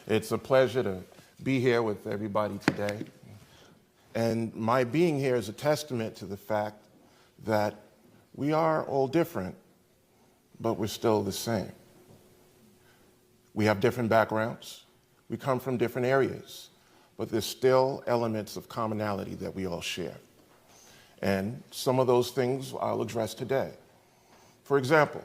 It's a pleasure to be here with everybody today. And my being here is a testament to the fact that we are all different, but we're still the same. We have different backgrounds. We come from different areas, but there's still elements of commonality that we all share. And some of those things I'll address today. For example,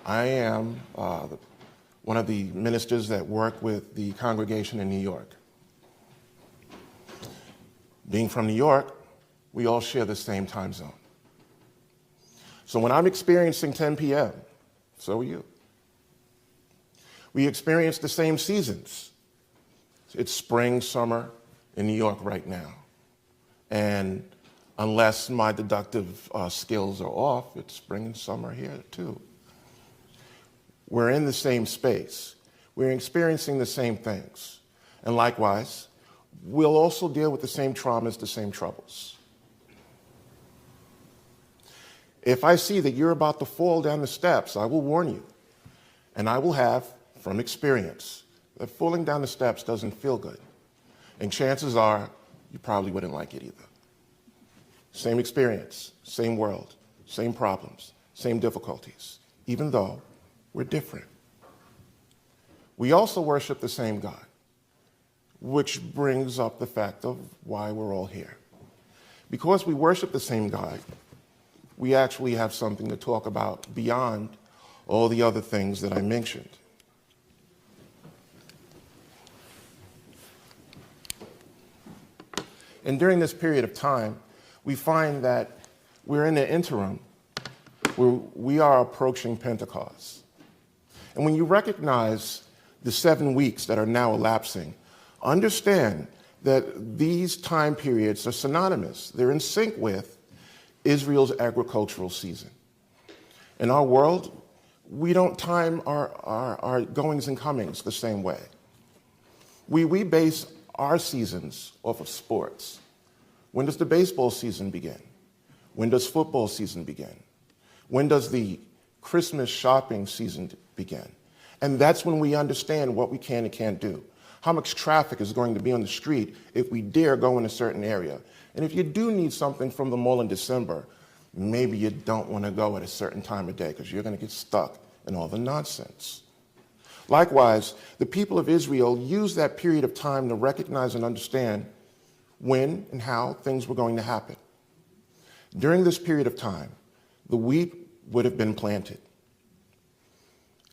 I am one of the ministers that work with the congregation in New York. Being from New York, we all share the same time zone. So when I'm experiencing 10 p.m., so are you. We experience the same seasons. It's spring, summer in New York right now. And unless my deductive skills are off, it's spring and summer here too. We're in the same space. We're experiencing the same things. And likewise, we'll also deal with the same traumas, the same troubles. If I see that you're about to fall down the steps, I will warn you. And I will have, from experience, that falling down the steps doesn't feel good. And chances are, you probably wouldn't like it either. Same experience, same world, same problems, same difficulties, even though we're different. We also worship the same God, which brings up the fact of why we're all here. Because we worship the same God, we actually have something to talk about beyond all the other things that I mentioned. And during this period of time, we find that we're in the interim where we are approaching Pentecost. And when you recognize the 7 weeks that are now elapsing, understand that these time periods are synonymous. They're in sync with Israel's agricultural season. In our world, we don't time our goings and comings the same way. We base our seasons off of sports. When does the baseball season begin? When does football season begin? When does the Christmas shopping season begin? And that's when we understand what we can and can't do. How much traffic is going to be on the street if we dare go in a certain area. And if you do need something from the mall in December, maybe you don't want to go at a certain time of day because you're going to get stuck in all the nonsense. Likewise, the people of Israel used that period of time to recognize and understand when and how things were going to happen. During this period of time, the wheat would have been planted.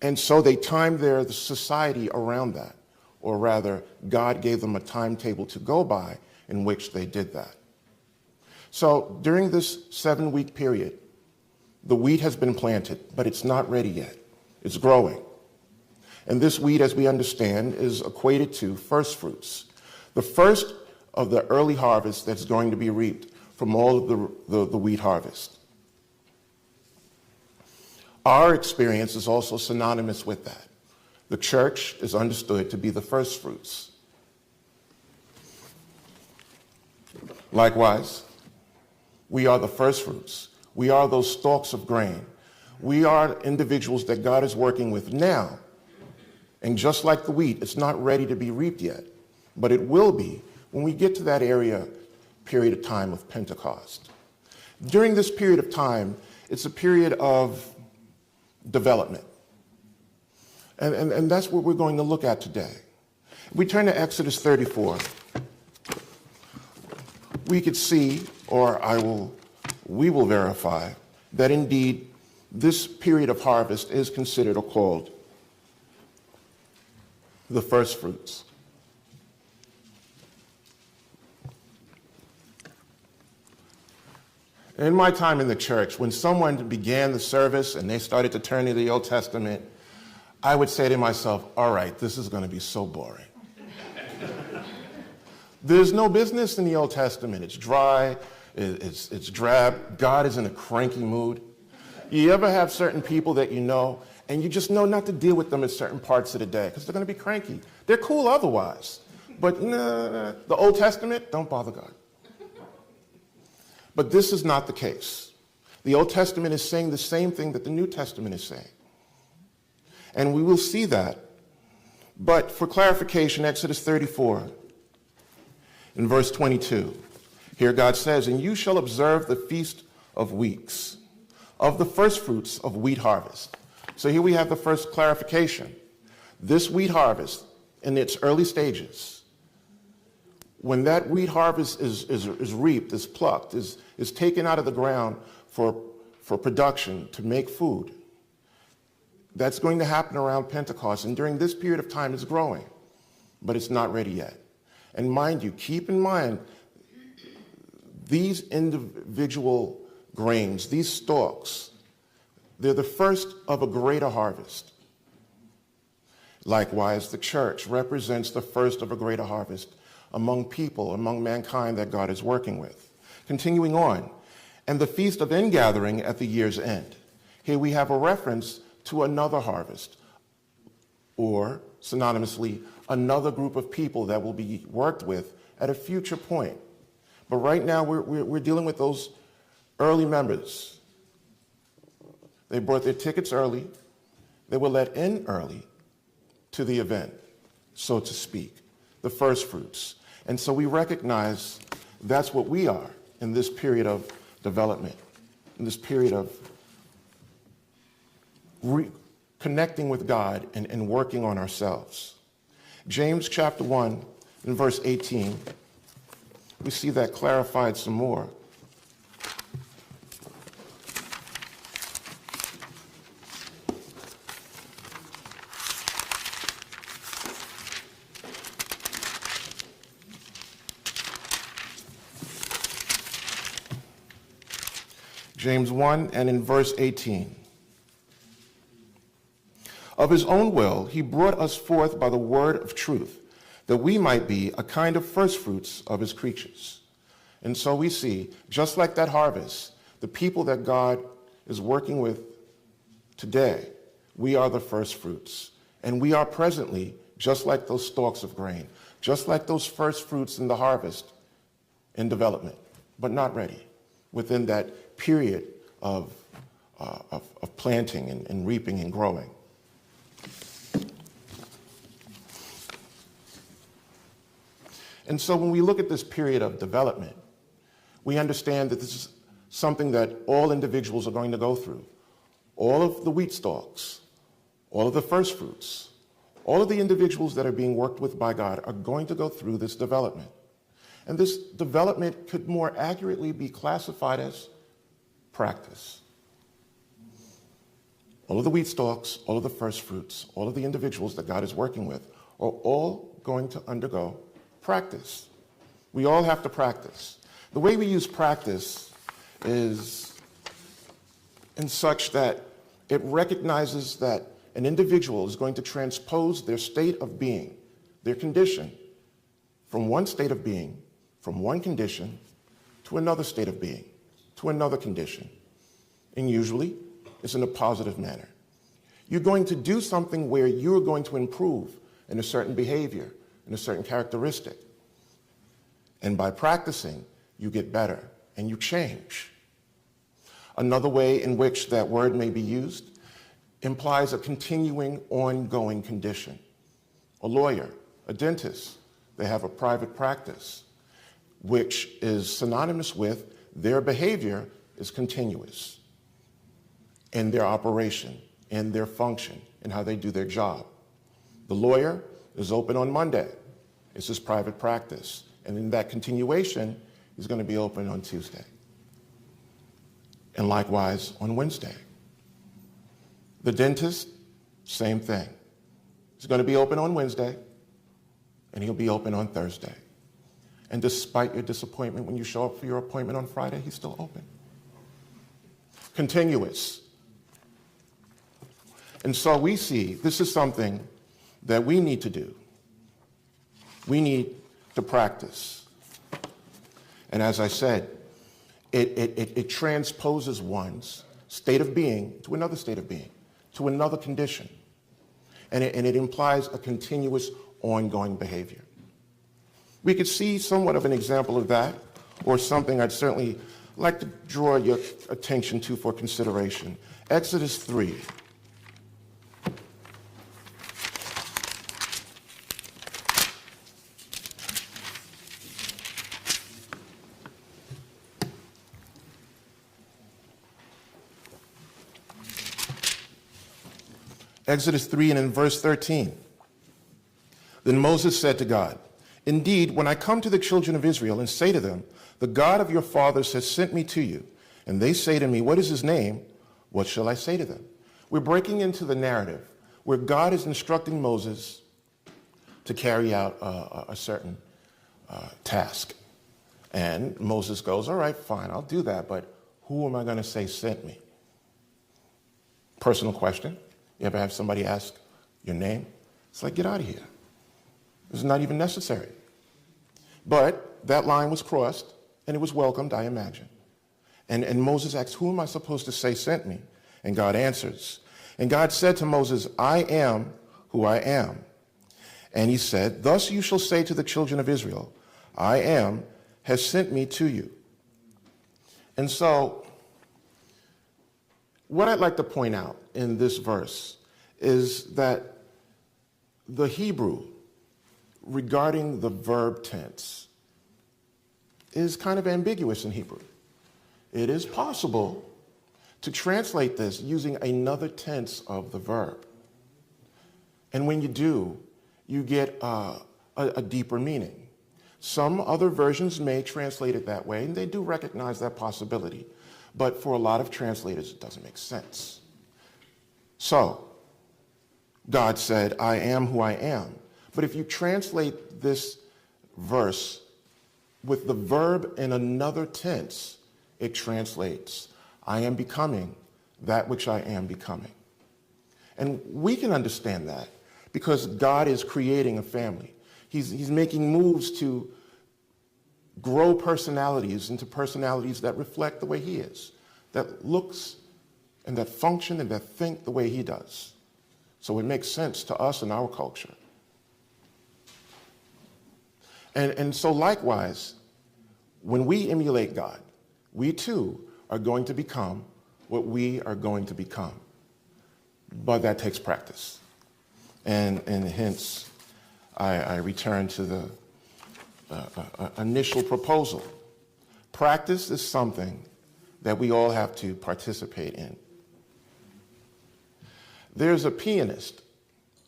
And so they timed the society around that, or rather, God gave them a timetable to go by in which they did that. So during this 7-week period, the wheat has been planted, but it's not ready yet. It's growing. And this wheat, as we understand, is equated to first fruits. The first of the early harvest that's going to be reaped from all of the wheat harvest. Our experience is also synonymous with that. The church is understood to be the first fruits. Likewise, we are the first fruits. We are those stalks of grain. We are individuals that God is working with now. And just like the wheat, it's not ready to be reaped yet, but it will be when we get to that period of time of Pentecost. During this period of time, it's a period of development. And that's what we're going to look at today. If we turn to Exodus 34, we could see, or we will verify, that indeed this period of harvest is considered or called the first fruits. In my time in the church, when someone began the service and they started to turn to the Old Testament, I would say to myself, all right, this is going to be so boring. There's no business in the Old Testament. It's dry, it's drab. God is in a cranky mood. You ever have certain people that you know, and you just know not to deal with them in certain parts of the day because they're going to be cranky. They're cool otherwise. But the Old Testament, don't bother God. But this is not the case. The Old Testament is saying the same thing that the New Testament is saying. And we will see that But for clarification, Exodus 34, in verse 22, here God says, "And you shall observe the feast of weeks, of the first fruits of wheat harvest." So here we have the first clarification. This wheat harvest, in its early stages, when that wheat harvest is reaped, is plucked, is taken out of the ground for production to make food, that's going to happen around Pentecost. And during this period of time, it's growing, but it's not ready yet. And mind you, keep in mind, these individual grains, these stalks, they're the first of a greater harvest. Likewise, the church represents the first of a greater harvest among people, among mankind that God is working with. Continuing on, and the feast of ingathering at the year's end. Here we have a reference to another harvest, or synonymously, another group of people that will be worked with at a future point. But right now, we're dealing with those early members. They bought their tickets early. They were let in early to the event, so to speak, the first fruits. And so we recognize that's what we are in this period of development, in this period of connecting with God and working on ourselves. James chapter 1 and verse 18, we see that clarified some more. James 1 and in verse 18. Of his own will, he brought us forth by the word of truth, that we might be a kind of firstfruits of his creatures. And so we see, just like that harvest, the people that God is working with today, we are the firstfruits. And we are presently just like those stalks of grain, just like those first fruits in the harvest in development, but not ready within that period of planting and reaping and growing. And so when we look at this period of development, we understand that this is something that all individuals are going to go through. All of the wheat stalks, all of the first fruits, all of the individuals that are being worked with by God are going to go through this development. And this development could more accurately be classified as practice. All of the wheat stalks, all of the first fruits, all of the individuals that God is working with are all going to undergo practice. We all have to practice. The way we use practice is in such that it recognizes that an individual is going to transpose their state of being, their condition, from one state of being, from one condition, to another state of being, to another condition. And usually, it's in a positive manner. You're going to do something where you're going to improve in a certain behavior, in a certain characteristic. And by practicing, you get better and you change. Another way in which that word may be used implies a continuing, ongoing condition. A lawyer, a dentist, they have a private practice, which is synonymous with their behavior is continuous in their operation, in their function, in how they do their job. The lawyer is open on Monday. It's his private practice. And in that continuation, he's going to be open on Tuesday. And likewise on Wednesday. The dentist, same thing. He's going to be open on Wednesday, and he'll be open on Thursday. And despite your disappointment when you show up for your appointment on Friday, he's still open. Continuous. And so we see this is something that we need to do. We need to practice. And as I said, it transposes one's state of being to another state of being, to another condition. And it implies a continuous, ongoing behavior. We could see somewhat of an example of that, or something I'd certainly like to draw your attention to for consideration. Exodus 3. Exodus 3 and in verse 13. Then Moses said to God, "Indeed, when I come to the children of Israel and say to them, 'The God of your fathers has sent me to you,' and they say to me, 'What is his name?' what shall I say to them?" We're breaking into the narrative where God is instructing Moses to carry out a certain task. And Moses goes, "All right, fine, I'll do that, but who am I going to say sent me?" Personal question. You ever have somebody ask your name? It's like, get out of here. It's not even necessary. But that line was crossed, and it was welcomed, I imagine. And Moses asks, "Who am I supposed to say sent me?" And God answers. And God said to Moses, "I am who I am." And he said, "Thus you shall say to the children of Israel, 'I am has sent me to you.'" And so, what I'd like to point out in this verse is that the Hebrew regarding the verb tense is kind of ambiguous in Hebrew. It is possible to translate this using another tense of the verb. And when you do, you get a deeper meaning. Some other versions may translate it that way, and they do recognize that possibility. But for a lot of translators, it doesn't make sense. So, God said, "I am who I am." But if you translate this verse with the verb in another tense, it translates, "I am becoming that which I am becoming." And we can understand that because God is creating a family. He's making moves to grow personalities into personalities that reflect the way he is, that looks and that function and that think the way he does. So it makes sense to us in our culture. And so likewise, when we emulate God, we too are going to become what we are going to become. But that takes practice. And hence, I return to the initial proposal. Practice is something that we all have to participate in. There's a pianist.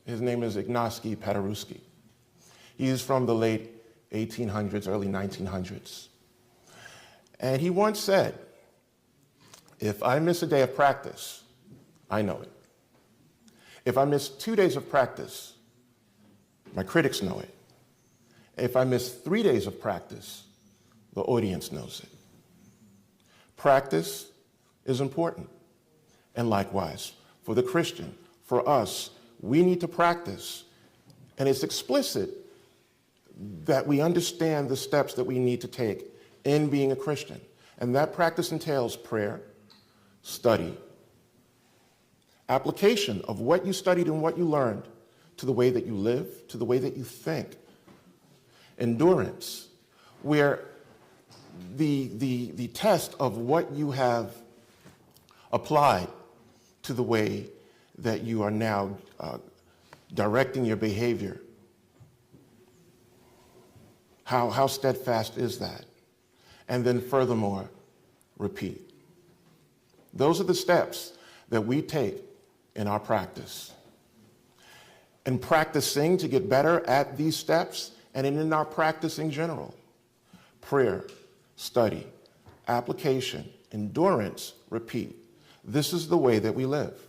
His name is Ignacy Paderewski. He is from the late 1800s, early 1900s. And he once said, "If I miss a day of practice, I know it. If I miss 2 days of practice, my critics know it. If I miss 3 days of practice, the audience knows it." Practice is important. And likewise, for the Christian, for us, we need to practice. And it's explicit that we understand the steps that we need to take in being a Christian. And that practice entails prayer, study, application of what you studied and what you learned to the way that you live, to the way that you think. Endurance, where the test of what you have applied to the way that you are now directing your behavior. How steadfast is that? And then furthermore, repeat. Those are the steps that we take in our practice. And practicing to get better at these steps and in our practice in general. Prayer, study, application, endurance, repeat. This is the way that we live.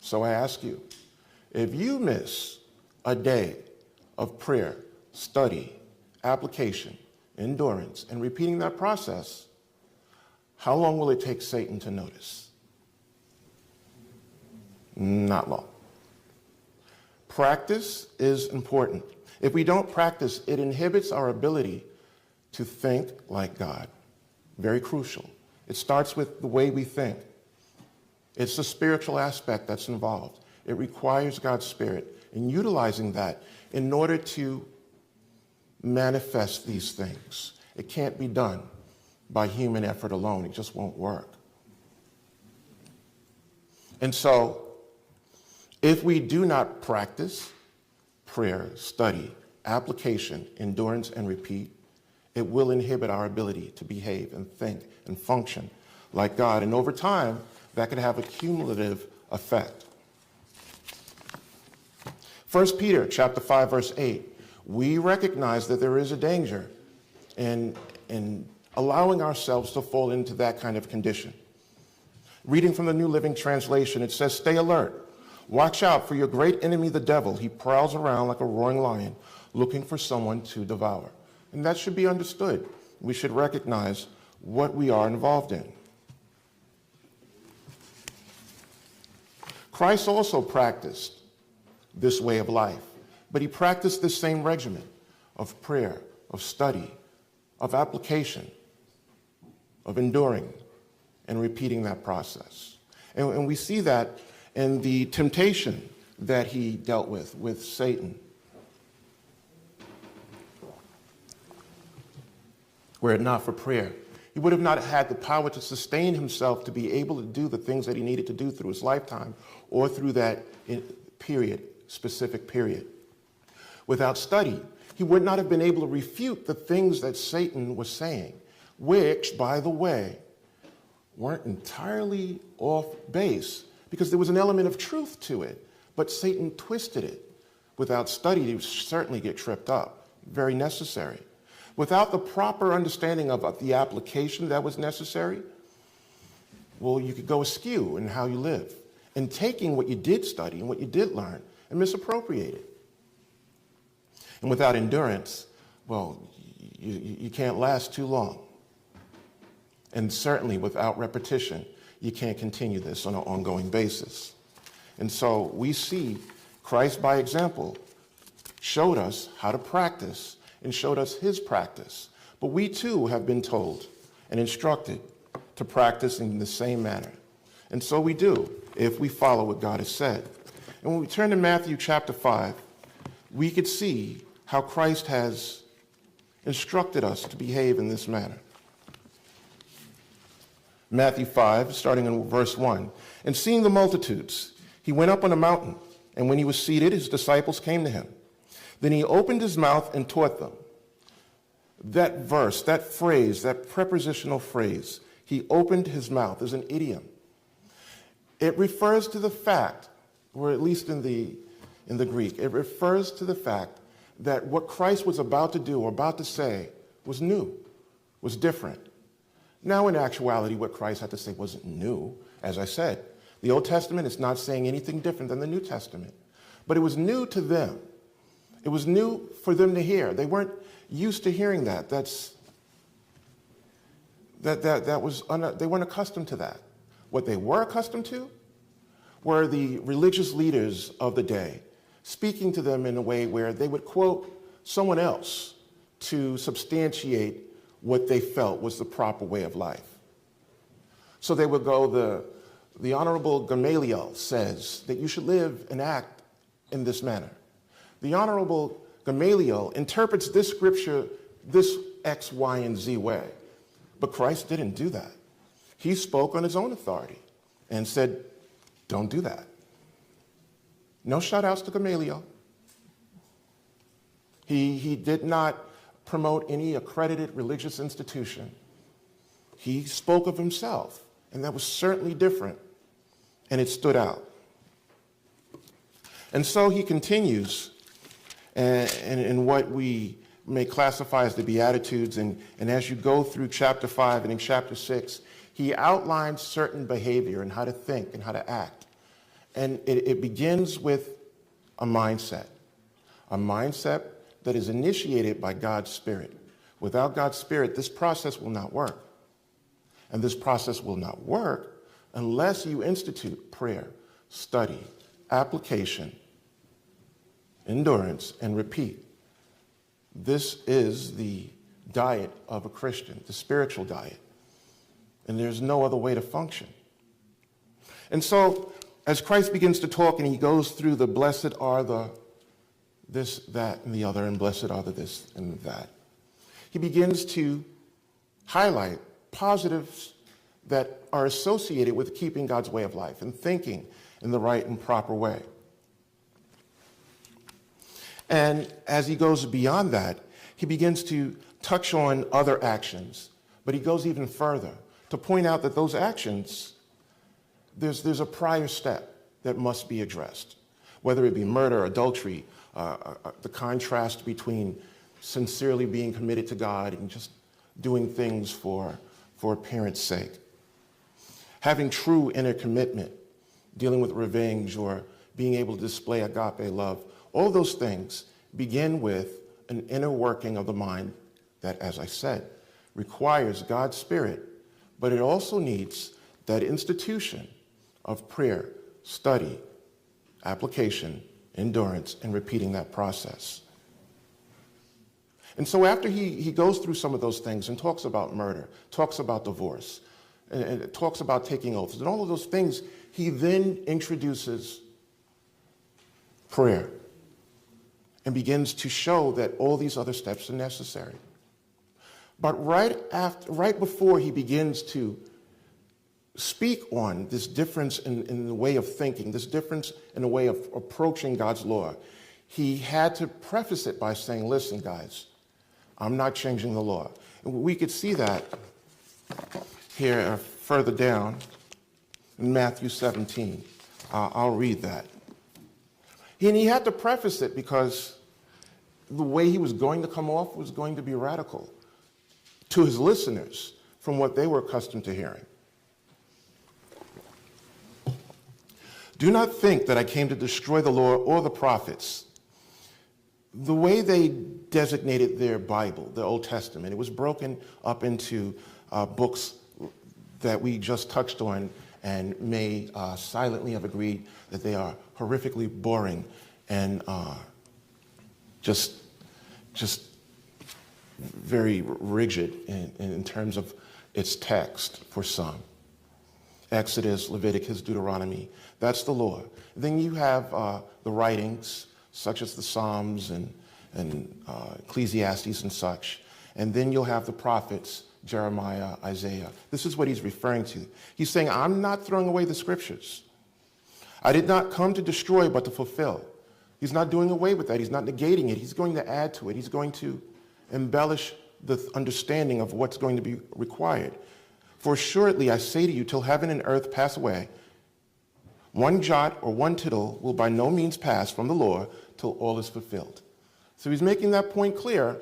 So I ask you, if you miss a day of prayer, study, application, endurance, and repeating that process, how long will it take Satan to notice? Not long. Practice is important. If we don't practice, it inhibits our ability to think like God. Very crucial. It starts with the way we think. It's the spiritual aspect that's involved. It requires God's Spirit and utilizing that in order to manifest these things. It can't be done by human effort alone. It just won't work. And so, if we do not practice prayer, study, application, endurance, and repeat, it will inhibit our ability to behave and think and function like God. And over time, that could have a cumulative effect. 1 Peter chapter 5, verse 8, we recognize that there is a danger in allowing ourselves to fall into that kind of condition. Reading from the New Living Translation, it says, "Stay alert. Watch out for your great enemy, the devil. He prowls around like a roaring lion, looking for someone to devour." And that should be understood. We should recognize what we are involved in. Christ also practiced this way of life, but he practiced this same regimen of prayer, of study, of application, of enduring and repeating that process. And we see that in the temptation that he dealt with Satan. Were it not for prayer, he would have not had the power to sustain himself to be able to do the things that he needed to do through his lifetime or through that specific period. Without study, he would not have been able to refute the things that Satan was saying, which, by the way, weren't entirely off base because there was an element of truth to it, but Satan twisted it. Without study, he would certainly get tripped up. Very necessary. Without the proper understanding of the application that was necessary, well, you could go askew in how you live, and taking what you did study and what you did learn and misappropriate it. And without endurance, well, you can't last too long. And certainly without repetition, you can't continue this on an ongoing basis. And so we see Christ, by example, showed us how to practice and showed us his practice. But we too have been told and instructed to practice in the same manner. And so we do if we follow what God has said. And when we turn to Matthew chapter 5, we could see how Christ has instructed us to behave in this manner. Matthew 5, starting in verse 1. "And seeing the multitudes, he went up on a mountain, and when he was seated, his disciples came to him. Then he opened his mouth and taught them." That verse, that phrase, that prepositional phrase, "he opened his mouth," is an idiom. It refers to the fact, or at least in the Greek, it refers to the fact that what Christ was about to do or about to say was new, was different. Now, in actuality, what Christ had to say wasn't new. As I said, the Old Testament is not saying anything different than the New Testament. But it was new to them. It was new for them to hear. They weren't used to hearing that. They weren't accustomed to that. What they were accustomed to were the religious leaders of the day speaking to them in a way where they would quote someone else to substantiate what they felt was the proper way of life. So they would go, the Honorable Gamaliel says that you should live and act in this manner. The Honorable Gamaliel interprets this scripture this X, Y, and Z way. But Christ didn't do that. He spoke on his own authority and said, don't do that. No shout-outs to Gamaliel. He did not promote any accredited religious institution. He spoke of himself, and that was certainly different, and it stood out. And so he continues in what we may classify as the Beatitudes, and as you go through chapter 5 and in chapter 6, he outlines certain behavior and how to think and how to act. And it begins with a mindset that is initiated by God's Spirit. Without God's Spirit, this process will not work. And this process will not work unless you institute prayer, study, application, endurance, and repeat. This is the diet of a Christian, the spiritual diet. And there's no other way to function. And so, as Christ begins to talk and he goes through the blessed are the this, that, and the other, and blessed are the this and that, he begins to highlight positives that are associated with keeping God's way of life and thinking in the right and proper way. And as he goes beyond that, he begins to touch on other actions, but he goes even further to point out that those actions, there's a prior step that must be addressed. whether it be murder, adultery, the contrast between sincerely being committed to God and just doing things for appearance sake. Having true inner commitment, dealing with revenge or being able to display agape love, all those things begin with an inner working of the mind that, as I said, requires God's Spirit, but it also needs that institution of prayer, study, application, endurance, and repeating that process. And so after he goes through some of those things and talks about murder, talks about divorce, and talks about taking oaths, and all of those things, he then introduces prayer and begins to show that all these other steps are necessary. But right before he begins to speak on this difference in the way of thinking, this difference in the way of approaching God's law, he had to preface it by saying, listen, guys, I'm not changing the law. And we could see that here further down in Matthew 17. I'll read that. And he had to preface it because the way he was going to come off was going to be radical to his listeners from what they were accustomed to hearing. Do not think that I came to destroy the law or the prophets. The way they designated their Bible, the Old Testament, it was broken up into books that we just touched on and may silently have agreed that they are horrifically boring and just very rigid in terms of its text for some. Exodus, Leviticus, Deuteronomy, that's the law. Then you have the writings, such as the Psalms and Ecclesiastes and such. And then you'll have the prophets, Jeremiah, Isaiah. This is what he's referring to. He's saying, I'm not throwing away the scriptures. I did not come to destroy, but to fulfill. He's not doing away with that. He's not negating it. He's going to add to it. He's going to embellish the understanding of what's going to be required. For assuredly, I say to you, till heaven and earth pass away, one jot or one tittle will by no means pass from the law till all is fulfilled. So he's making that point clear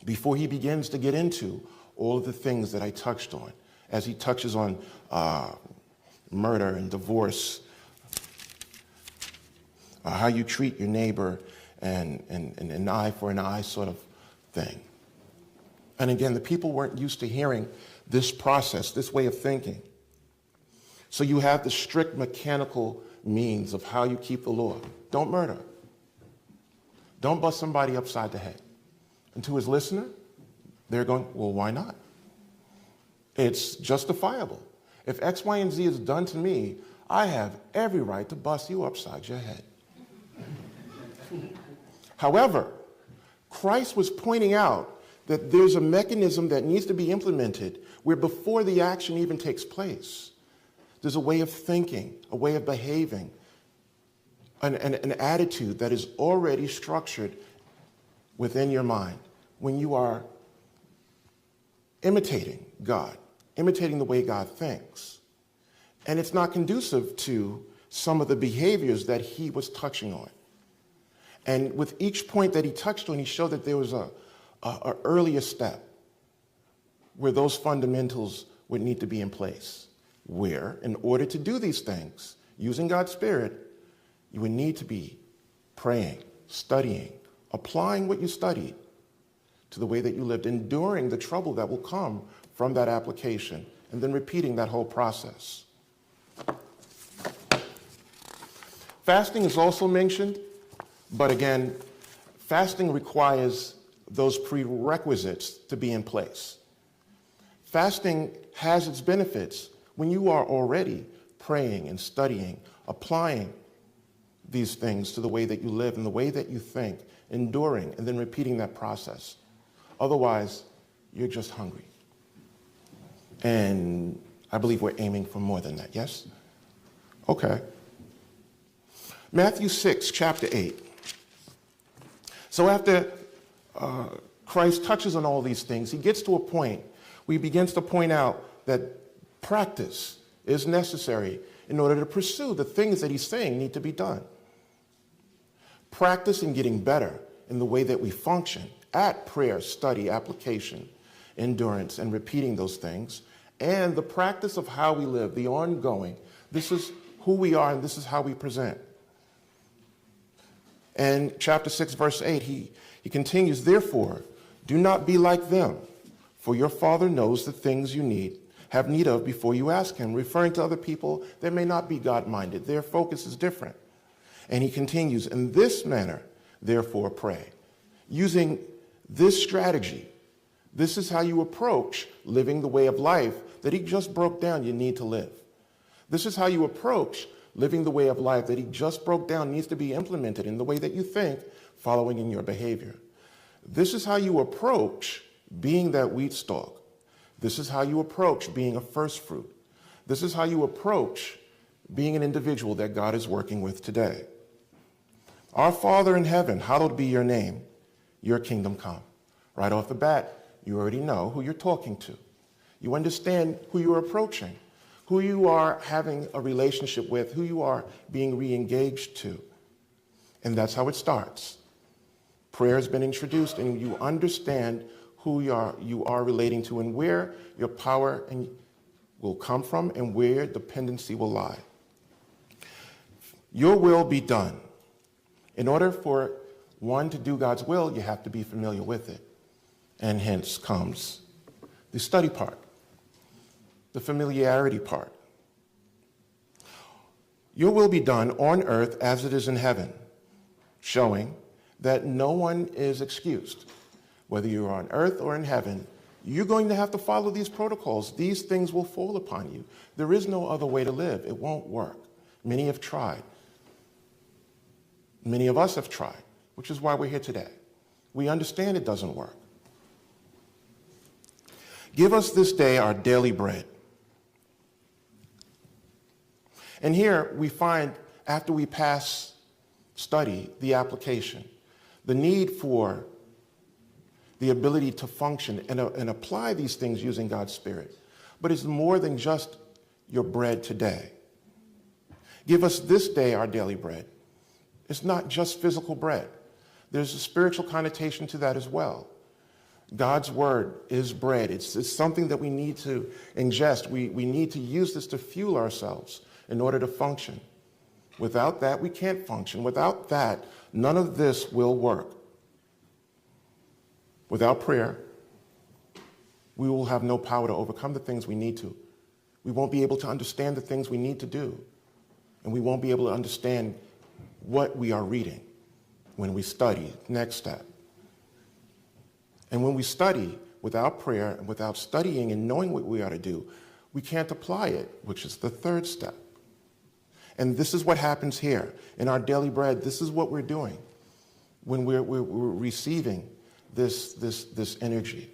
before he begins to get into all of the things that I touched on, as he touches on murder and divorce, how you treat your neighbor, and an eye for an eye sort of thing. And again, the people weren't used to hearing this process, this way of thinking. So you have the strict mechanical means of how you keep the law. Don't murder. Don't bust somebody upside the head. And to his listener, they're going, well, why not? It's justifiable. If X, Y, and Z is done to me, I have every right to bust you upside your head. However, Christ was pointing out that there's a mechanism that needs to be implemented where before the action even takes place, there's a way of thinking, a way of behaving, an attitude that is already structured within your mind when you are imitating God, imitating the way God thinks. And it's not conducive to some of the behaviors that he was touching on. And with each point that he touched on, he showed that there was a earlier step where those fundamentals would need to be in place, where in order to do these things, using God's Spirit, you would need to be praying, studying, applying what you studied to the way that you lived, enduring the trouble that will come from that application, and then repeating that whole process. Fasting is also mentioned, but again, fasting requires those prerequisites to be in place. Fasting has its benefits when you are already praying and studying, applying these things to the way that you live and the way that you think, enduring and then repeating that process. Otherwise, you're just hungry. And I believe we're aiming for more than that, yes? Okay. Matthew 6, chapter 8. So after Christ touches on all these things, he gets to a point where he begins to point out that practice is necessary in order to pursue the things that he's saying need to be done. Practice in getting better in the way that we function at prayer, study, application, endurance, and repeating those things, and the practice of how we live, the ongoing. This is who we are, and this is how we present. And chapter 6, verse 8, he continues, therefore, do not be like them, for your Father knows the things you have need of before you ask him, referring to other people that may not be God-minded. Their focus is different. And he continues, in this manner, therefore, pray. Using this strategy, this is how you approach living the way of life that he just broke down you need to live. This is how you approach living the way of life that he just broke down needs to be implemented in the way that you think, following in your behavior. This is how you approach being that wheat stalk. This is how you approach being a first fruit. This is how you approach being an individual that God is working with today. Our Father in heaven, hallowed be your name, your kingdom come. Right off the bat, you already know who you're talking to. You understand who you're approaching, who you are having a relationship with, who you are being re-engaged to. And that's how it starts. Prayer has been introduced, and you understand who you are relating to and where your power will come from and where dependency will lie. Your will be done. In order for one to do God's will, you have to be familiar with it. And hence comes the study part, the familiarity part. Your will be done on earth as it is in heaven, showing that no one is excused. Whether you're on earth or in heaven, you're going to have to follow these protocols. These things will fall upon you. There is no other way to live. It won't work. Many have tried. Many of us have tried, which is why we're here today. We understand it doesn't work. Give us this day our daily bread. And here we find, after we pass study, the application, the need for the ability to function and apply these things using God's Spirit. But it's more than just your bread today. Give us this day our daily bread. It's not just physical bread. There's a spiritual connotation to that as well. God's word is bread. It's something that we need to ingest. We need to use this to fuel ourselves in order to function. Without that, we can't function. Without that, none of this will work. Without prayer, we will have no power to overcome the things we need to. We won't be able to understand the things we need to do. And we won't be able to understand what we are reading when we study. Next step. And when we study without prayer and without studying and knowing what we are to do, we can't apply it, which is the third step. And this is what happens here. In our daily bread, this is what we're doing when we're receiving this energy.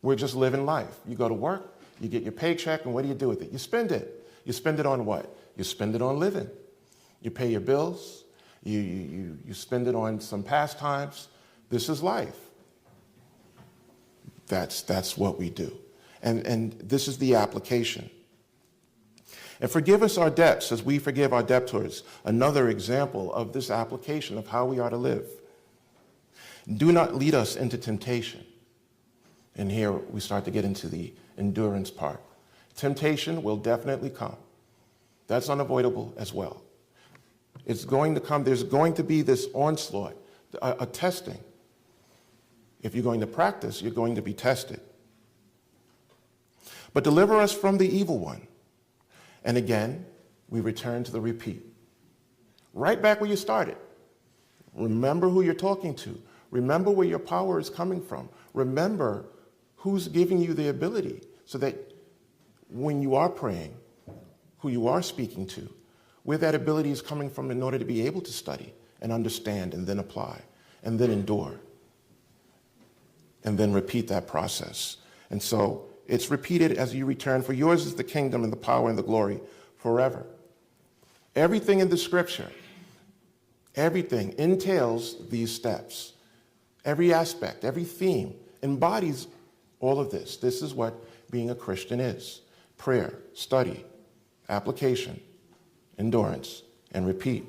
We're just living life. You go to work, you get your paycheck, and what do you do with it? You spend it. You spend it on what? You spend it on living. You pay your bills. You spend it on some pastimes. This is life. That's what we do. And this is the application. And forgive us our debts as we forgive our debtors. Another example of this application of how we are to live. Do not lead us into temptation. And here we start to get into the endurance part. Temptation will definitely come. That's unavoidable as well. It's going to come. There's going to be this onslaught, a testing. If you're going to practice, you're going to be tested. But deliver us from the evil one. And again, we return to the repeat. Right back where you started. Remember who you're talking to. Remember where your power is coming from. Remember who's giving you the ability so that when you are praying, who you are speaking to, where that ability is coming from in order to be able to study and understand and then apply and then endure and then repeat that process. And so it's repeated as you return, for yours is the kingdom and the power and the glory forever. Everything in the scripture, everything entails these steps. Every aspect, every theme embodies all of this. This is what being a Christian is. prayer, study, application, endurance, and repeat.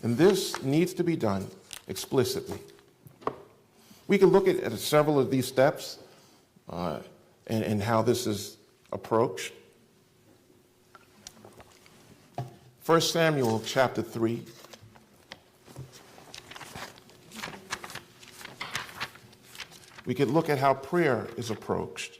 And this needs to be done explicitly. We can look at several of these steps and how this is approached. 1 Samuel chapter 3. We could look at how prayer is approached.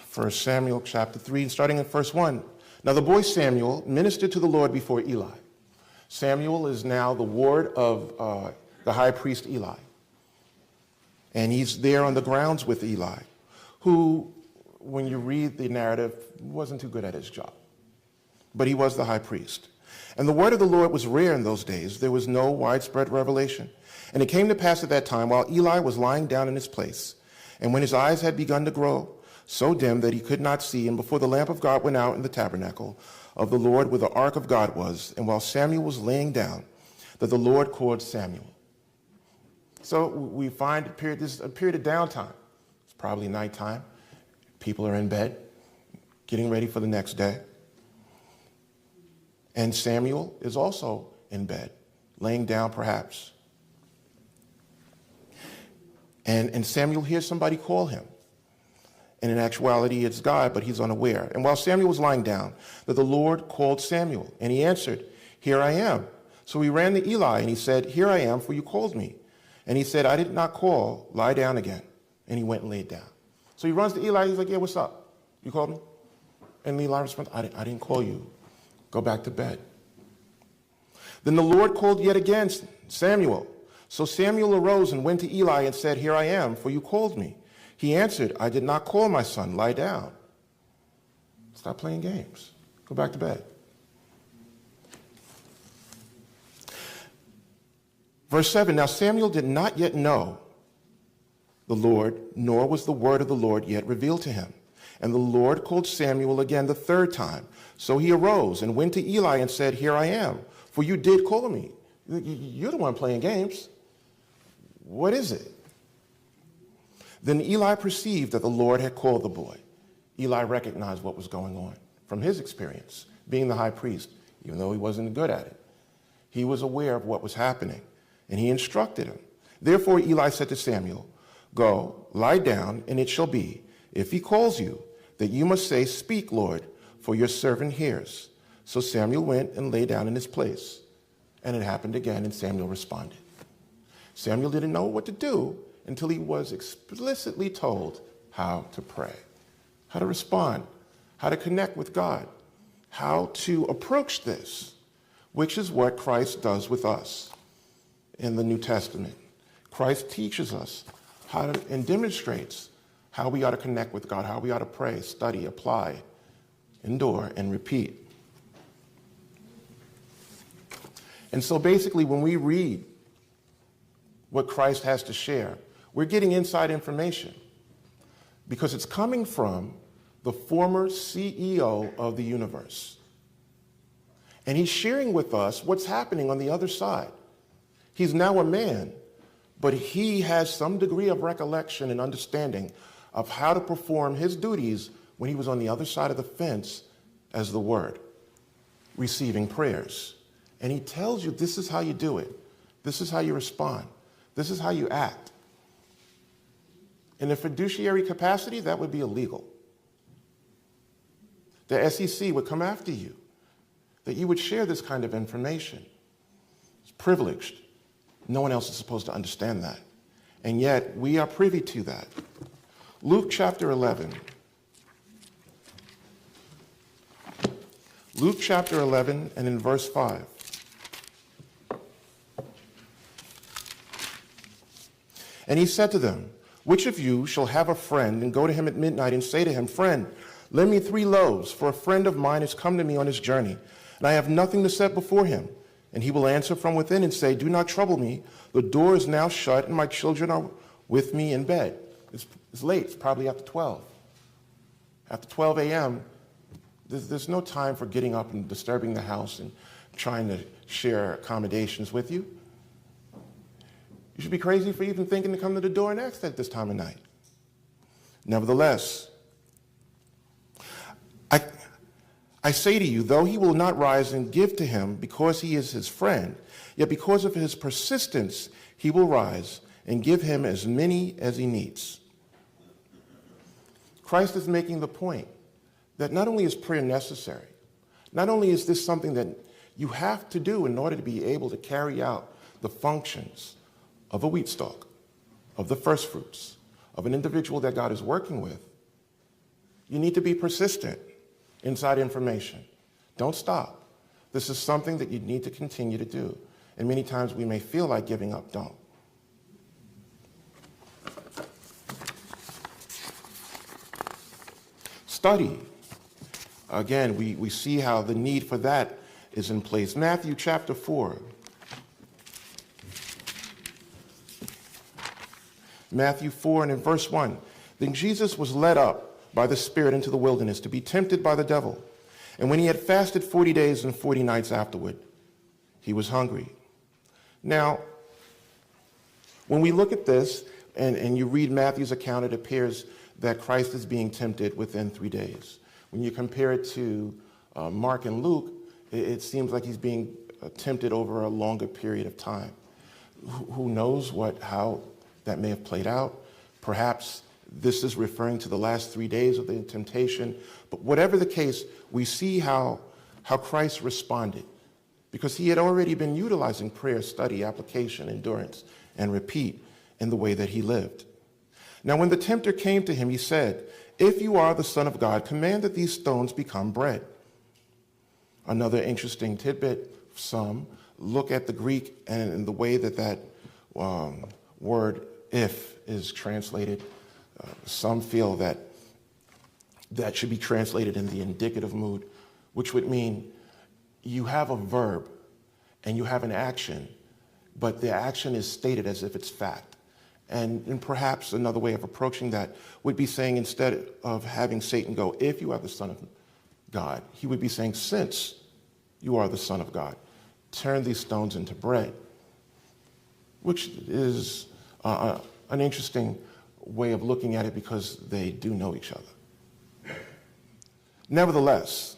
First Samuel chapter 3, starting at verse 1. Now the boy Samuel ministered to the Lord before Eli. Samuel is now the ward of the high priest Eli. And he's there on the grounds with Eli, who, when you read the narrative, wasn't too good at his job. But he was the high priest. And the word of the Lord was rare in those days. There was no widespread revelation. And it came to pass at that time, while Eli was lying down in his place, and when his eyes had begun to grow so dim that he could not see, and before the lamp of God went out in the tabernacle of the Lord where the ark of God was, and while Samuel was laying down, that the Lord called Samuel. So we find this is a period of downtime. It's probably nighttime. People are in bed, getting ready for the next day. And Samuel is also in bed, laying down perhaps. And Samuel hears somebody call him. And in actuality, it's God, but he's unaware. And while Samuel was lying down, that the Lord called Samuel. And he answered, "Here I am." So he ran to Eli, and he said, "Here I am, for you called me." And he said, "I did not call, lie down again." And he went and laid down. So he runs to Eli, he's like, "Yeah, what's up? You called me?" And Eli responds, I didn't call you. Go back to bed." Then the Lord called yet again Samuel. So Samuel arose and went to Eli and said, "Here I am, for you called me." He answered, "I did not call, my son. Lie down." Stop playing games. Go back to bed. Verse 7, now Samuel did not yet know the Lord, nor was the word of the Lord yet revealed to him. And the Lord called Samuel again the third time. So he arose and went to Eli and said, "Here I am, for you did call me." You're the one playing games. What is it? Then Eli perceived that the Lord had called the boy. Eli recognized what was going on from his experience, being the high priest, even though he wasn't good at it. He was aware of what was happening, and he instructed him. Therefore Eli said to Samuel, "Go, lie down, and it shall be, if he calls you, that you must say, 'Speak, Lord, for your servant hears.'" So Samuel went and lay down in his place. And it happened again, and Samuel responded. Samuel didn't know what to do until he was explicitly told how to pray, how to respond, how to connect with God, how to approach this, which is what Christ does with us in the New Testament. Christ teaches us how to, and demonstrates how we ought to connect with God, how we ought to pray, study, apply, endure, and repeat. And so basically, when we read what Christ has to share, we're getting inside information because it's coming from the former CEO of the universe. And he's sharing with us what's happening on the other side. He's now a man, but he has some degree of recollection and understanding of how to perform his duties when he was on the other side of the fence as the Word, receiving prayers. And he tells you this is how you do it. This is how you respond. This is how you act. In a fiduciary capacity, that would be illegal. The SEC would come after you, that you would share this kind of information. It's privileged. No one else is supposed to understand that. And yet, we are privy to that. Luke chapter 11. Luke chapter 11 and in verse 5. And he said to them, "Which of you shall have a friend and go to him at midnight and say to him, 'Friend, lend me 3 loaves, for a friend of mine has come to me on his journey, and I have nothing to set before him?' And he will answer from within and say, 'Do not trouble me. The door is now shut, and my children are with me in bed.'" It's late. It's probably after 12. After 12 a.m., there's no time for getting up and disturbing the house and trying to share accommodations with you. You should be crazy for even thinking to come to the door and ask at this time of night. Nevertheless, I say to you, though he will not rise and give to him because he is his friend, yet because of his persistence, he will rise and give him as many as he needs. Christ is making the point that not only is prayer necessary, not only is this something that you have to do in order to be able to carry out the functions of a wheat stalk, of the first fruits, of an individual that God is working with, you need to be persistent inside information. Don't stop. This is something that you need to continue to do. And many times we may feel like giving up. Don't. Study. Again, we see how the need for that is in place. Matthew chapter 4. Matthew 4 and in verse 1. Then Jesus was led up by the Spirit into the wilderness to be tempted by the devil. And when he had fasted 40 days and 40 nights afterward, he was hungry. Now, when we look at this and you read Matthew's account, it appears that Christ is being tempted within 3 days. When you compare it to Mark and Luke, it seems like he's being tempted over a longer period of time. Who knows how that may have played out? Perhaps this is referring to the last 3 days of the temptation. But whatever the case, we see how Christ responded, because he had already been utilizing prayer, study, application, endurance, and repeat in the way that he lived. Now, when the tempter came to him, he said, "If you are the Son of God, command that these stones become bread." Another interesting tidbit, some look at the Greek and the way that word "if" is translated. Some feel that should be translated in the indicative mood, which would mean you have a verb and you have an action, but the action is stated as if it's fact. And perhaps another way of approaching that would be saying, instead of having Satan go, "If you are the Son of God," he would be saying, "Since you are the Son of God, turn these stones into bread," which is an interesting way of looking at it, because they do know each other. Nevertheless,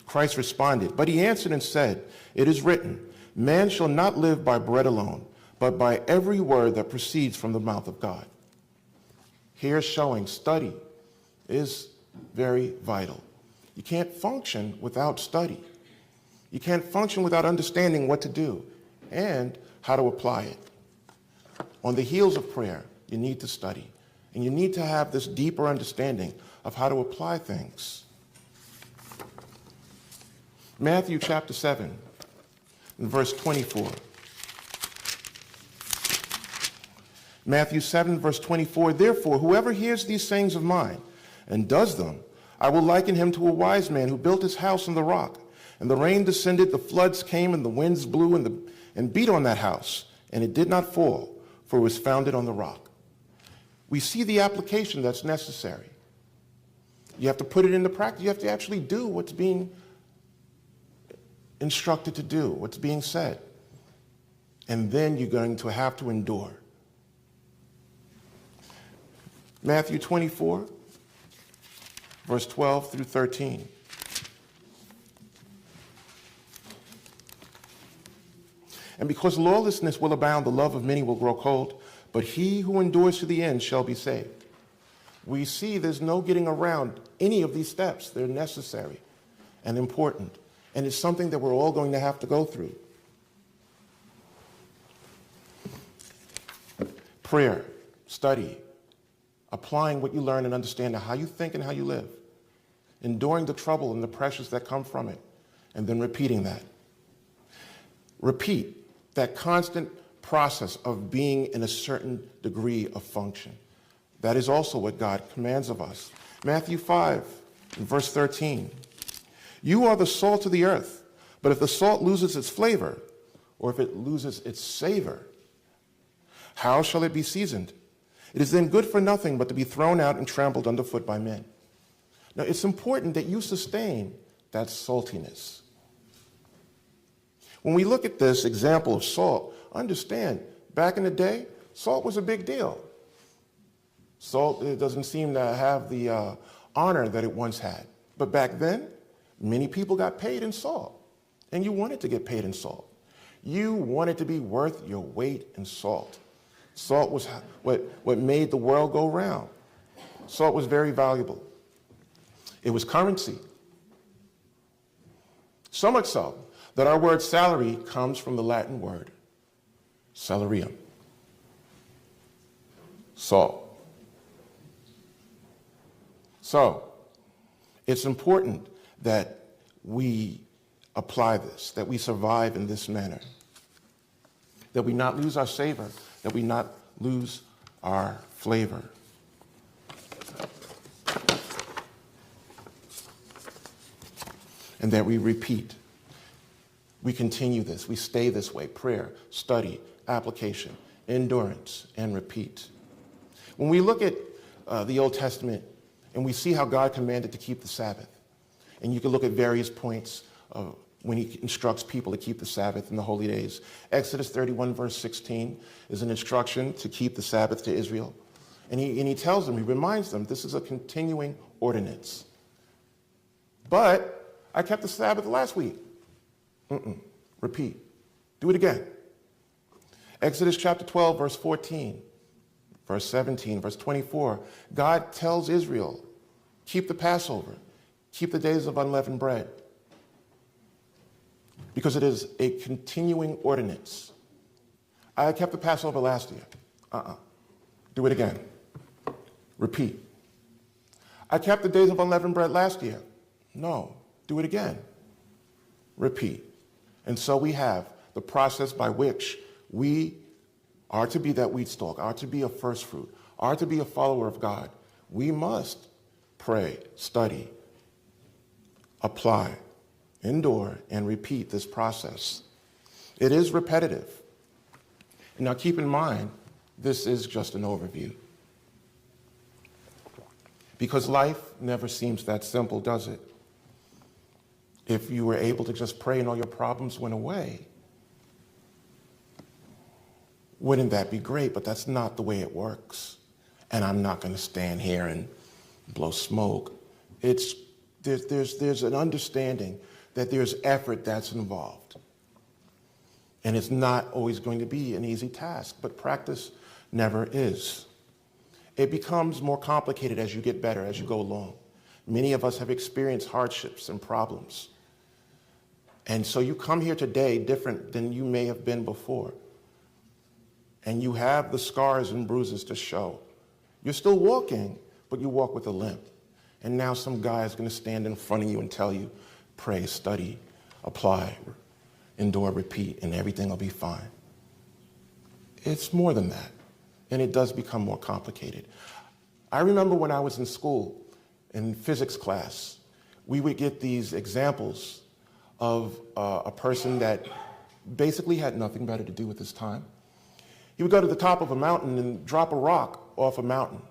Christ responded, but he answered and said, "It is written, man shall not live by bread alone, but by every word that proceeds from the mouth of God." Here showing study is very vital. You can't function without study. You can't function without understanding what to do and how to apply it. On the heels of prayer, you need to study, and you need to have this deeper understanding of how to apply things. Matthew chapter 7, and verse 24. Matthew 7, verse 24, "Therefore, whoever hears these sayings of mine and does them, I will liken him to a wise man who built his house on the rock. And the rain descended, the floods came, and the winds blew and beat on that house, and it did not fall, for it was founded on the rock." We see the application that's necessary. You have to put it into practice. You have to actually do what's being instructed to do, what's being said. And then you're going to have to endure. Matthew 24, verse 12 through 13. "And because lawlessness will abound, the love of many will grow cold, but he who endures to the end shall be saved." We see there's no getting around any of these steps. They're necessary and important, and it's something that we're all going to have to go through. Prayer, study, applying what you learn and understanding how you think and how you live, enduring the trouble and the pressures that come from it, and then repeating that. Repeat that constant process of being in a certain degree of function. That is also what God commands of us. Matthew 5, verse 13. "You are the salt of the earth, but if the salt loses its flavor, or if it loses its savor, how shall it be seasoned? It is then good for nothing but to be thrown out and trampled underfoot by men." Now, it's important that you sustain that saltiness. When we look at this example of salt, understand, Back in the day, salt was a big deal. Salt, it doesn't seem to have the honor that it once had. But back then, many people got paid in salt, and you wanted to get paid in salt. You wanted to be worth your weight in salt. Salt was what made the world go round. Salt was very valuable. It was currency. So much so that our word salary comes from the Latin word salarium, salt. So, it's important that we apply this, that we survive in this manner, that we not lose our savor, that we not lose our flavor. And that we repeat. We continue this, we stay this way, prayer, study, application, endurance, and repeat. When we look at the Old Testament, and we see how God commanded to keep the Sabbath. And you can look at various points when he instructs people to keep the Sabbath and the holy days. Exodus 31, verse 16 is an instruction to keep the Sabbath to Israel. And he tells them, he reminds them, this is a continuing ordinance. But I kept the Sabbath last week. Repeat. Do it again. Exodus chapter 12, verse 14. Verse 17, verse 24, God tells Israel, keep the Passover, keep the days of unleavened bread, because it is a continuing ordinance. I kept the Passover last year. Do it again. Repeat. I kept the days of unleavened bread last year. No. Do it again. Repeat. And so we have the process by which we are to be that wheat stalk, are to be a first fruit, are to be a follower of God. We must pray, study, apply, endure, and repeat this process. It is repetitive. Now keep in mind, this is just an overview. Because life never seems that simple, does it? If you were able to just pray and all your problems went away, wouldn't that be great? But that's not the way it works. And I'm not going to stand here and blow smoke. There's an understanding that there's effort that's involved. And it's not always going to be an easy task, but practice never is. It becomes more complicated as you get better, as you go along. Many of us have experienced hardships and problems. And so you come here today different than you may have been before. And you have the scars and bruises to show. You're still walking, but you walk with a limp. And now some guy is going to stand in front of you and tell you, pray, study, apply, endure, repeat, and everything will be fine. It's more than that. And it does become more complicated. I remember when I was in school, in physics class, we would get these examples of a person that basically had nothing better to do with his time. He would go to the top of a mountain and drop a rock off a mountain.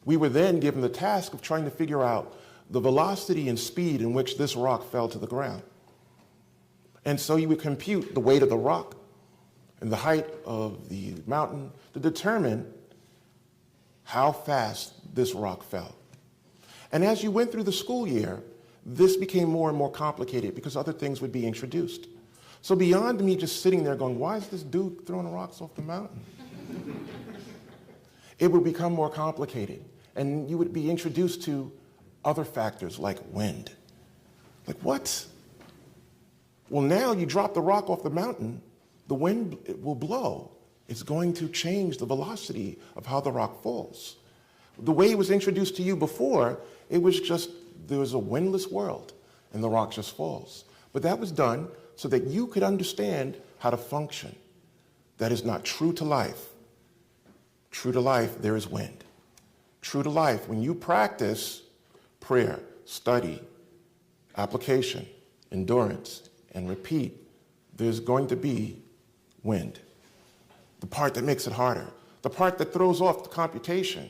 We were then given the task of trying to figure out the velocity and speed in which this rock fell to the ground. And so you would compute the weight of the rock and the height of the mountain to determine how fast this rock fell. And as you went through the school year, this became more and more complicated because other things would be introduced. So beyond me just sitting there going, why is this dude throwing rocks off the mountain? It would become more complicated. And you would be introduced to other factors like wind. Like what? Well, now you drop the rock off the mountain, the wind will blow. It's going to change the velocity of how the rock falls. The way it was introduced to you before, it was just, there was a windless world and the rock just falls. But that was done so that you could understand how to function. That is not true to life. True to life, there is wind. True to life, when you practice prayer, study, application, endurance, and repeat, there's going to be wind. The part that makes it harder, the part that throws off the computation.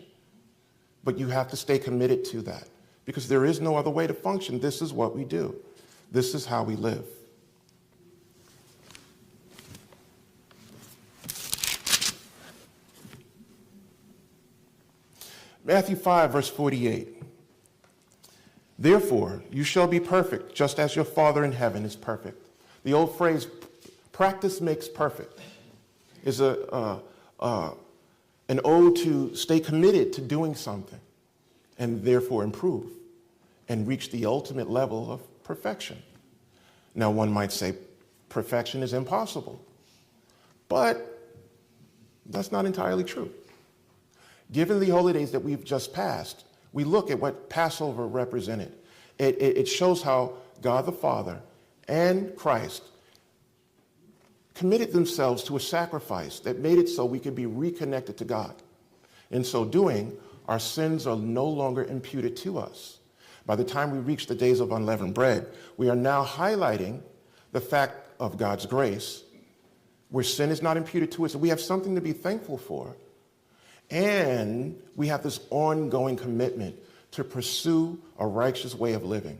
But you have to stay committed to that because there is no other way to function. This is what we do. This is how we live. Matthew 5, verse 48. Therefore, you shall be perfect, just as your Father in heaven is perfect. The old phrase, practice makes perfect, is an ode to stay committed to doing something and therefore improve and reach the ultimate level of perfection. Now, one might say perfection is impossible, but that's not entirely true. Given the holy days that we've just passed, we look at what Passover represented. It shows how God the Father and Christ committed themselves to a sacrifice that made it so we could be reconnected to God. In so doing, our sins are no longer imputed to us. By the time we reach the days of unleavened bread, we are now highlighting the fact of God's grace, where sin is not imputed to us, and we have something to be thankful for. And we have this ongoing commitment to pursue a righteous way of living.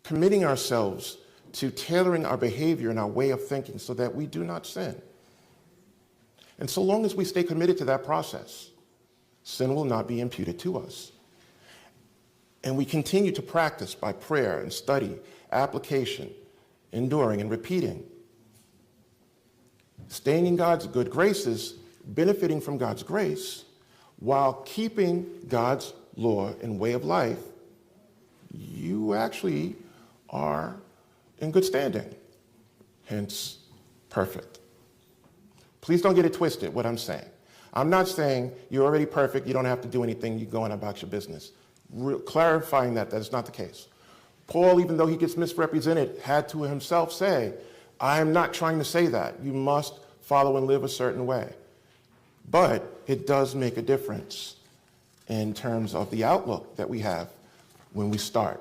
Committing ourselves to tailoring our behavior and our way of thinking so that we do not sin. And so long as we stay committed to that process, sin will not be imputed to us. And we continue to practice by prayer and study, application, enduring and repeating. Staying in God's good graces, benefiting from God's grace, while keeping God's law and way of life, you actually are in good standing, hence perfect. Please don't get it twisted, what I'm saying. I'm not saying you're already perfect, you don't have to do anything, you go on about your business. Clarifying that is not the case. Paul, even though he gets misrepresented, had to himself say, I am not trying to say that. You must follow and live a certain way. But it does make a difference in terms of the outlook that we have when we start.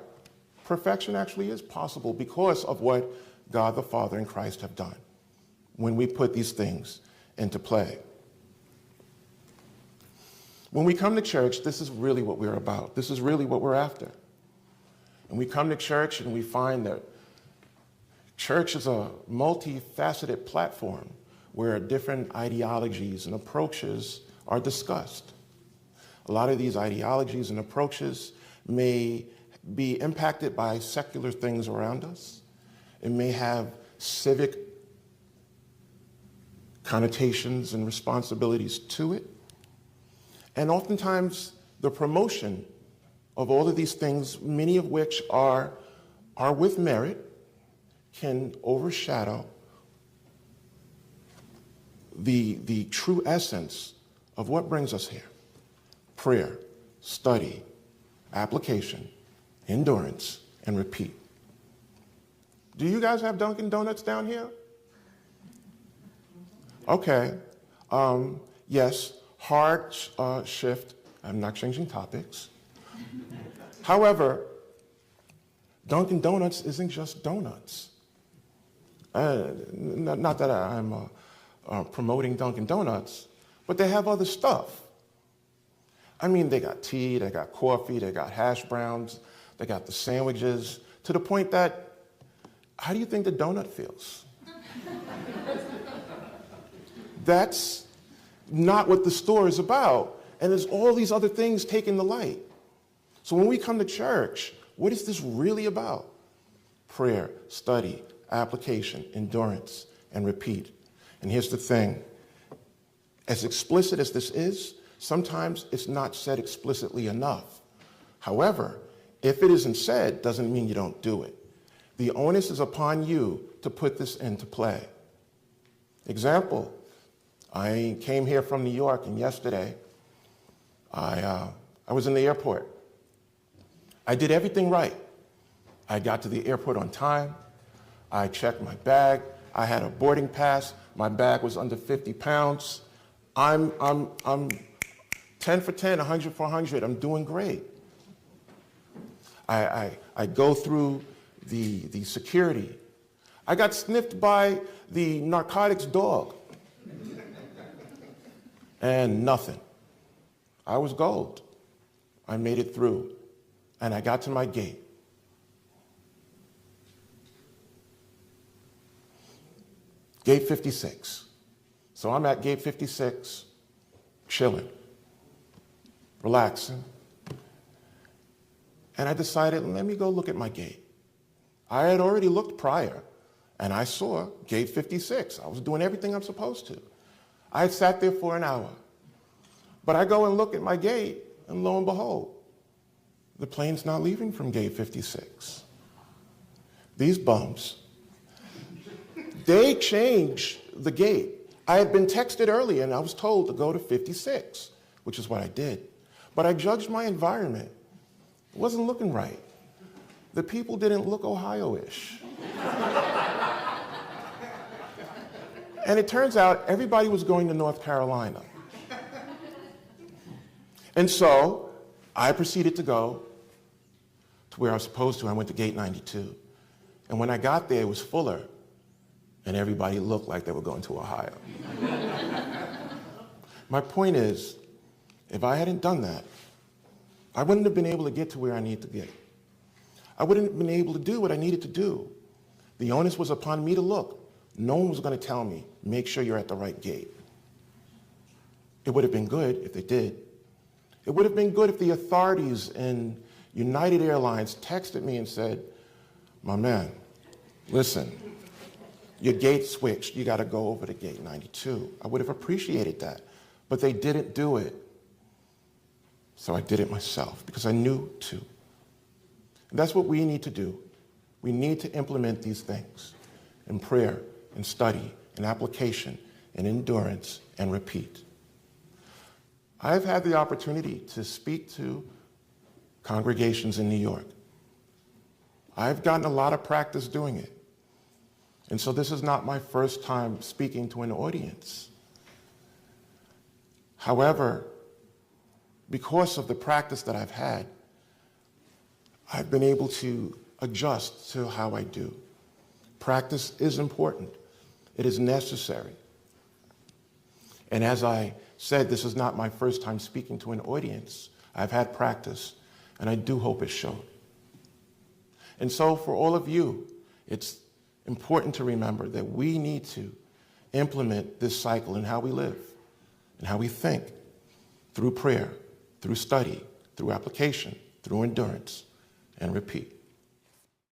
Perfection actually is possible because of what God the Father and Christ have done when we put these things into play. When we come to church, this is really what we're about. This is really what we're after. And we come to church and we find that church is a multifaceted platform where different ideologies and approaches are discussed. A lot of these ideologies and approaches may be impacted by secular things around us. It may have civic connotations and responsibilities to it. And oftentimes, the promotion of all of these things, many of which are with merit, can overshadow the true essence of what brings us here. Prayer, study, application, endurance, and repeat. Do you guys have Dunkin' Donuts down here? Okay. Yes, hard shift. I'm not changing topics. However, Dunkin' Donuts isn't just donuts. Not that I'm promoting Dunkin' Donuts, but they have other stuff. I mean, they got tea, they got coffee, they got hash browns, they got the sandwiches, to the point that, how do you think the donut feels? That's not what the store is about. And there's all these other things taking the light. So when we come to church, what is this really about? Prayer, study, application, endurance, and repeat. And here's the thing. As explicit as this is, sometimes it's not said explicitly enough. However, if it isn't said, doesn't mean you don't do it. The onus is upon you to put this into play. Example, I came here from New York, and yesterday I was in the airport. I did everything right. I got to the airport on time. I checked my bag. I had a boarding pass. My bag was under 50 pounds. I'm 10 for 10, 100 for 100. I'm doing great. I go through the security. I got sniffed by the narcotics dog. And nothing. I was gold. I made it through. And I got to my gate. Gate 56. So I'm at gate 56, chilling. relaxing. And I decided, let me go look at my gate. I had already looked prior, and I saw gate 56. I was doing everything I'm supposed to. I had sat there for an hour. But I go and look at my gate, and lo and behold, the plane's not leaving from gate 56. These bums, they changed the gate. I had been texted earlier, and I was told to go to 56, which is what I did. But I judged my environment. It wasn't looking right. The people didn't look Ohio-ish. And it turns out everybody was going to North Carolina. And so I proceeded to go to where I was supposed to. I went to gate 92. And when I got there, it was fuller, and everybody looked like they were going to Ohio. My point is, if I hadn't done that, I wouldn't have been able to get to where I need to get. I wouldn't have been able to do what I needed to do. The onus was upon me to look. No one was going to tell me, make sure you're at the right gate. It would have been good if they did. It would have been good if the authorities in United Airlines texted me and said, my man, listen, your gate switched. You got to go over to gate 92. I would have appreciated that. But they didn't do it. So I did it myself because I knew to. And that's what we need to do. We need to implement these things in prayer, in study, in application, in endurance, and repeat. I've had the opportunity to speak to congregations in New York. I've gotten a lot of practice doing it. And so this is not my first time speaking to an audience. However, because of the practice that I've had, I've been able to adjust to how I do. Practice is important. It is necessary. And as I said, this is not my first time speaking to an audience. I've had practice, and I do hope it showed. And so for all of you, it's important to remember that we need to implement this cycle in how we live and how we think through prayer, through study, through application, through endurance, and repeat.